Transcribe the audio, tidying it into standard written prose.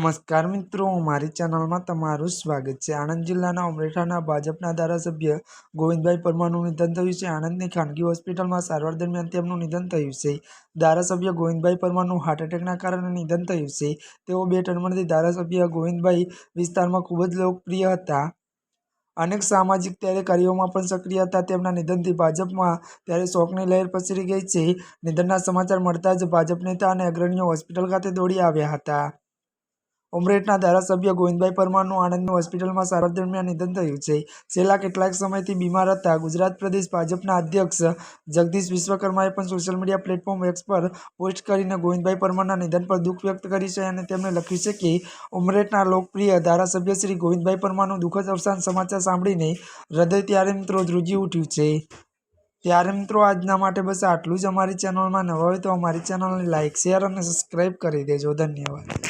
નમસ્કાર મિત્રો, મારી ચેનલમાં તમારું સ્વાગત છે। આણંદ જિલ્લાના ઉમરેઠાના ભાજપના ધારાસભ્ય ગોવિંદભાઈ પરમારનું નિધન થયું છે। આણંદની ખાનગી હોસ્પિટલમાં સારવાર દરમિયાન તેમનું નિધન થયું છે। ધારાસભ્ય ગોવિંદભાઈ પરમારનું હાર્ટ એટેકના કારણે નિધન થયું છે। તેઓ 2 ટર્મથી ધારાસભ્ય ગોવિંદભાઈ વિસ્તારમાં ખૂબ જ લોકપ્રિય હતા। અનેક સામાજિક કાર્યોમાં પણ સક્રિય હતા। તેમના નિધનથી ભાજપમાં ત્યારે શોકની લહેર પ્રસરી ગઈ છે। નિધનના સમાચાર મળતા જ ભાજપ નેતા અને અગ્રણીઓ હોસ્પિટલ ખાતે દોડી આવ્યા હતા। ઉમરેઠના ધારાસભ્ય ગોવિંદભાઈ પરમારનું આણંદની હોસ્પિટલમાં સારવાર દરમિયાન નિધન થયું છે। છેલ્લા કેટલાક સમયથી બીમાર હતા। ગુજરાત પ્રદેશ ભાજપના અધ્યક્ષ જગદીશ વિશ્વકર્માએ પણ સોશિયલ મીડિયા પ્લેટફોર્મ એક્સ પર પોસ્ટ કરીને ગોવિંદભાઈ પરમારના નિધન પર દુઃખ વ્યક્ત કરી છે અને તેમણે લખ્યું છે કે ઉમરેઠના લોકપ્રિય ધારાસભ્ય શ્રી ગોવિંદભાઈ પરમારનું દુઃખદ અવસાન સમાચાર સાંભળીને હૃદય ત્યારે મિત્રો ધ્રુજી ઉઠ્યું છે। ત્યારે મિત્રો આજના માટે બસ આટલું જ। અમારી ચેનલમાં નવા હોય તો અમારી ચેનલને લાઇક, શેર અને સબસ્ક્રાઈબ કરી દેજો। ધન્યવાદ।